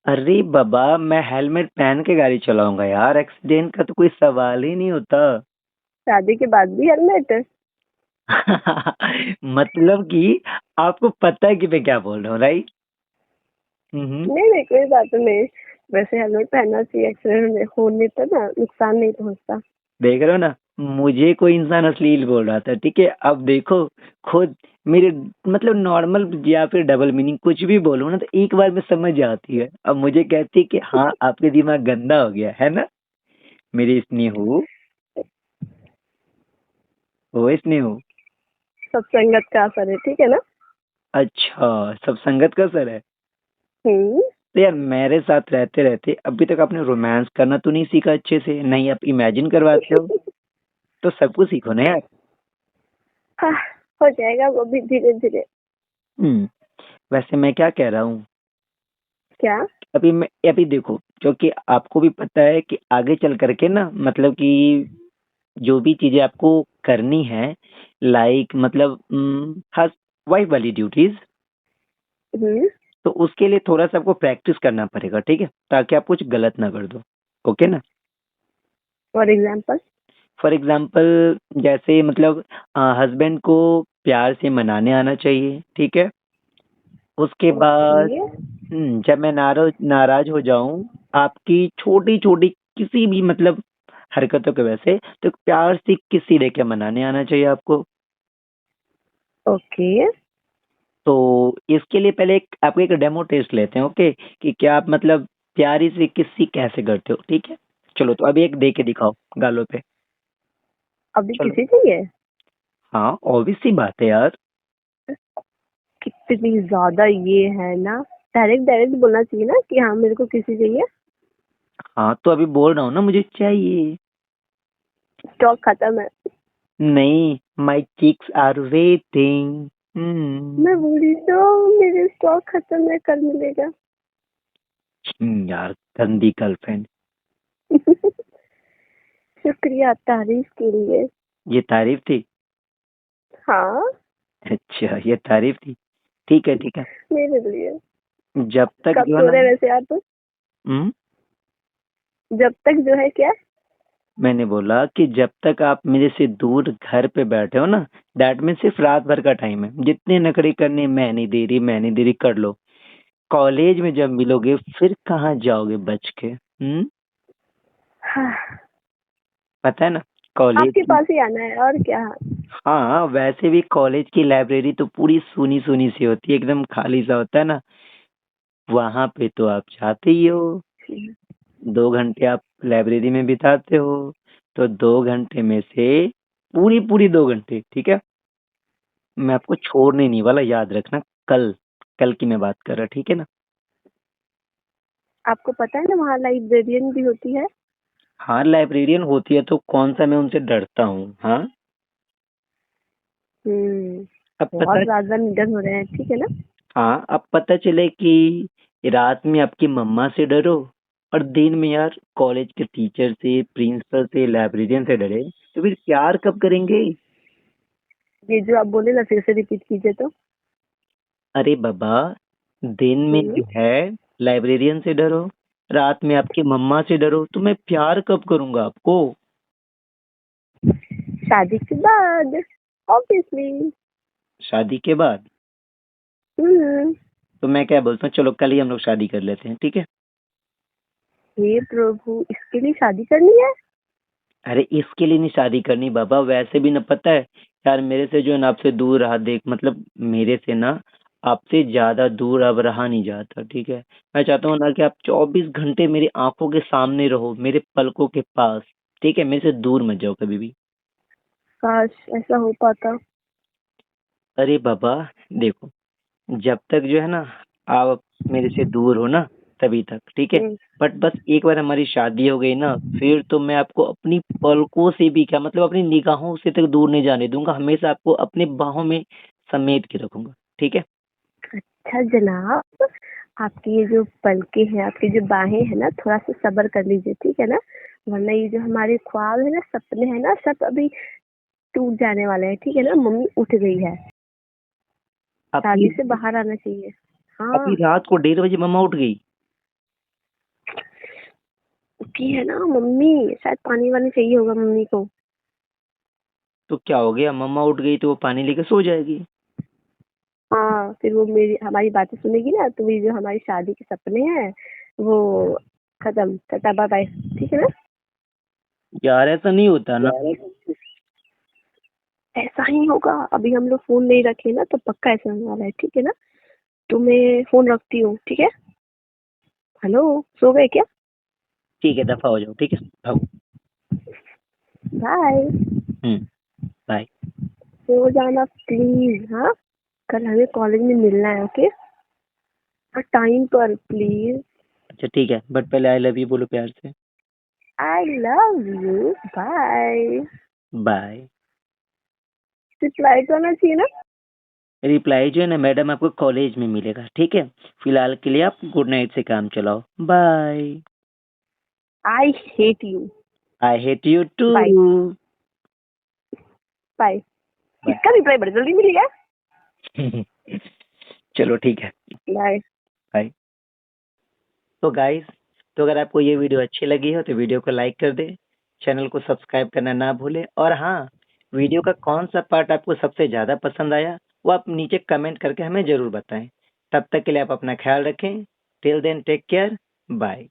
अरे बाबा, मैं हेलमेट पहन के गाड़ी चलाऊंगा यार, एक्सीडेंट का तो कोई सवाल ही नहीं होता। शादी के बाद भी हेलमेट? मतलब कि आपको पता है कि मैं क्या बोल रहा हूँ, राइट? हम्म। नहीं नहीं, कोई बात नहीं। वैसे हेलमेट पहनना चाहिए, एक्सीडेंट होने पर ना नुकसान नहीं पहुंचता। देख रहे हो ना, मुझे कोई इंसान अश्लील बोल रहा था, ठीक है? अब देखो, खुद मेरे मतलब नॉर्मल या फिर डबल मीनिंग कुछ भी बोलूं ना तो एक बार में समझ आती है। अब मुझे कहती है कि हाँ, आपके दिमाग गंदा हो गया है ना। मेरी स्नेहू, वो स्नेहू। सब संगत का असर है, ठीक है ना। अच्छा, सब संगत का असर है। हम्म। तो यार, मेरे साथ रहते रहते अभी तक आपने रोमांस करना तो नहीं सीखा अच्छे से, नहीं आप इमेजिन करवाते हो। तो सब कुछ सीखो ना यार। हाँ, हो जाएगा वो भी धीरे धीरे। हम्म। वैसे मैं क्या कह रहा हूँ, क्या? अभी देखो, क्योंकि आपको भी पता है कि आगे चल करके ना, मतलब कि जो भी चीजें आपको करनी है, लाइक मतलब खास वाइफ वाली ड्यूटीज, हम्म। तो उसके लिए थोड़ा सा आपको प्रैक्टिस करना पड़ेगा, ठीक है? ताकि आप कुछ गलत ना कर दो। ओके ना? For example? फॉर एग्जाम्पल, जैसे मतलब हस्बैंड को प्यार से मनाने आना चाहिए, ठीक है? उसके बाद ओके। जब मैं नाराज नाराज हो जाऊं आपकी छोटी छोटी किसी भी मतलब हरकतों की वजह से, तो प्यार से किसी लेके मनाने आना चाहिए आपको। ओके। तो इसके लिए पहले आपको एक डेमो टेस्ट लेते हैं, ओके? कि क्या आप मतलब प्यारी से किसी कैसे करते हो, ठीक है? चलो, तो अभी एक दे के दिखाओ गालों पे। अभी चलो। किसी चाहिए? हाँ, ऑब्वियस सी बात है यार। कितनी ज्यादा ये है ना। डायरेक्ट डायरेक्ट बोलना चाहिए ना कि हाँ मेरे को किसी चाहिए। हाँ, तो अभी बोल रहा हूँ ना, मुझे चाहिए। स्टॉक खत्म है। नहीं, माई चिक्स आर वेटिंग। हम्म। मैं बोली तो मेरे स्टॉक खत्म है, कल मिलेगा। यार, गंदी गर्लफ्रेंड। शुक्रिया तारीफ के लिए। ये तारीफ थी? हाँ। अच्छा, ये तारीफ थी। ठीक है, ठीक है। मेरे लिए। जब तक कब जो है सो ना। रहे वैसे आप? हम्म। जब तक जो है क्या? मैंने बोला कि जब तक आप मेरे से दूर घर पे बैठे हो ना, दैट मीन सिर्फ रात भर का टाइम है। जितने नखरे करने, मैं नहीं दे रही, मैं नहीं दे रही, कर लो। कॉलेज में जब मिलोगे फिर कहाँ जाओगे बच के? हाँ, पता है ना, कॉलेज आपके की। पास ही आना है और क्या। हाँ, वैसे भी कॉलेज की लाइब्रेरी तो पूरी सुनी सुनी सी होती है, एकदम खाली सा होता है ना। वहां पे तो आप जाते ही हो, 2 घंटे आप लाइब्रेरी में बिताते हो। तो 2 घंटे में से पूरी पूरी 2 घंटे, ठीक है? मैं आपको छोड़ने नहीं वाला, याद रखना। कल कल की मैं बात कर रहा, ठीक है ना? आपको पता है ना वहाँ लाइब्रेरियन भी होती है। हाँ, लाइब्रेरियन होती है तो कौन सा मैं उनसे डरता हूँ, हाँ? हम्म। अब बहुत पता ज्यादा निडर हो रहे हैं, ठीक है ना। हाँ, अब पता चले कि रात में आपकी मम्मा से डरो और दिन में यार कॉलेज के टीचर से, प्रिंसिपल से, लाइब्रेरियन से डरे, तो फिर प्यार कब करेंगे? ये जो आप बोले ना फिर से रिपीट कीजिए तो। अरे बाबा, दिन में हम्म। जो है लाइब्रेरियन से डरो, रात में आपकी मम्मा से डरो, तो मैं प्यार कब करूंगा आपको? शादी के बाद ऑब्वियसली। शादी के बाद? हम्म। तो मैं क्या बोलता हूँ, चलो कल ही हम लोग शादी कर लेते हैं, ठीक है? हे प्रभु, इसके लिए शादी करनी है? अरे, इसके लिए नहीं शादी करनी बाबा, वैसे भी ना, पता है यार, मेरे से जो है ना आपसे दूर रहा, देख मतलब मेरे से ना आपसे ज्यादा दूर अब रहा नहीं जाता, ठीक है? मैं चाहता हूँ ना कि आप 24 घंटे मेरी आंखों के सामने रहो, मेरे पलकों के पास। ठीक है, मेरे से दूर मत जाओ कभी भी। काश ऐसा हो पाता। अरे बाबा, देखो, जब तक जो है ना आप मेरे से दूर हो ना, तभी तक ठीक है। हम्म। बट बस एक बार हमारी शादी हो गई ना, फिर तो मैं आपको अपनी पलकों से भी क्या मतलब अपनी निगाहों से तक दूर नहीं जाने दूंगा, हमेशा आपको अपने बाहों में समेट के रखूंगा, ठीक है? अच्छा जनाब, आपकी ये जो पलके हैं, आपकी जो बाहें हैं ना, थोड़ा सा सब्र कर लीजिए, ठीक है ना। वरना ये जो हमारे ख्वाब है ना, सपने हैं ना, सब अभी टूट जाने वाले हैं, ठीक है ना। मम्मी उठ गई है। अभी शादी से बाहर आना चाहिए। अभी हाँ। रात को 1:30 बजे मम्मा उठ गई? आपकी है ना मम्मी, शायद पानी वानी चाहिए होगा मम्मी को। तो क्या हो गया, मम्मा उठ गई तो वो पानी लेके सो जाएगी। हाँ, फिर वो मेरी हमारी बातें सुनेगी ना, तो ये जो हमारी शादी के सपने हैं वो खत्म। टाटा बाय बाय, ठीक है ना? यार ऐसा नहीं होता ना। ऐसा ही होगा। अभी हम लोग फोन नहीं रखे ना, तो पक्का ऐसा होने वाला है, ठीक है ना? तो मैं फोन रखती हूँ, ठीक है? हेलो, सो गए क्या? ठीक है, दफा हो जाओ, ठीक है, भागो। बाय। बाय। सो जाना प्लीज। हाँ, कल हमें कॉलेज में मिलना है, ओके? और टाइम पर प्लीज। अच्छा ठीक है, बट पहले आई लव यू बोलो प्यार से। I love you. Bye. Bye. Reply तो आना चाहिए ना? रिप्लाई जो है ना मैडम आपको कॉलेज में मिलेगा, ठीक है। फिलहाल के लिए आप गुड नाइट से काम चलाओ। Bye. I hate you. I hate you too. Bye bye. इसका रिप्लाई बड़ी जल्दी मिल गया। चलो ठीक है, बाय। बाय। तो गाइस, तो अगर आपको ये वीडियो अच्छी लगी हो तो वीडियो को लाइक कर दे, चैनल को सब्सक्राइब करना ना भूले, और हाँ, वीडियो का कौन सा पार्ट आपको सबसे ज्यादा पसंद आया वो आप नीचे कमेंट करके हमें जरूर बताएं। तब तक के लिए आप अपना ख्याल रखें। Till then take care. Bye.